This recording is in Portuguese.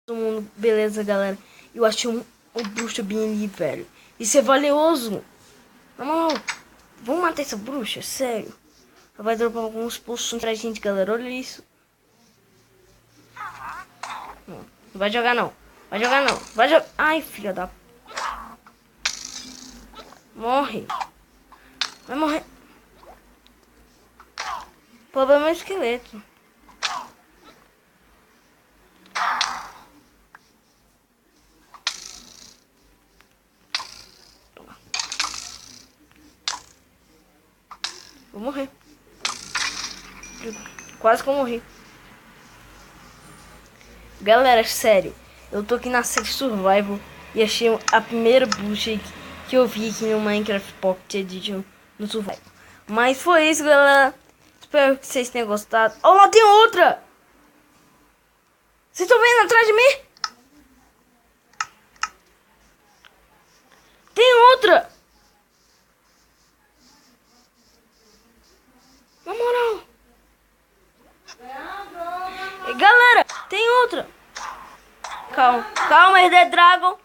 Todo mundo, beleza, galera? Eu achei um bruxo bem ali, velho. Isso é valioso. Na moral, vamos matar essa bruxa? Sério. Ela vai dropar alguns poços pra gente, galera. Olha isso. Não vai jogar, não. Vai jogar, não. Vai jogar. Ai, filha da... Morre. Vai morrer. O problema é o esqueleto. Vou morrer. Quase que eu morri. Galera, sério. Eu tô aqui na série Survival e achei a primeira bruxa que eu vi aqui no Minecraft Pocket Edition no Survival. Mas foi isso, galera. Espero que vocês tenham gostado. Oh, lá tem outra! Vocês estão vendo atrás de mim? Tem outra! Na moral. Galera, tem outra. Calma, calma, Ender Dragon.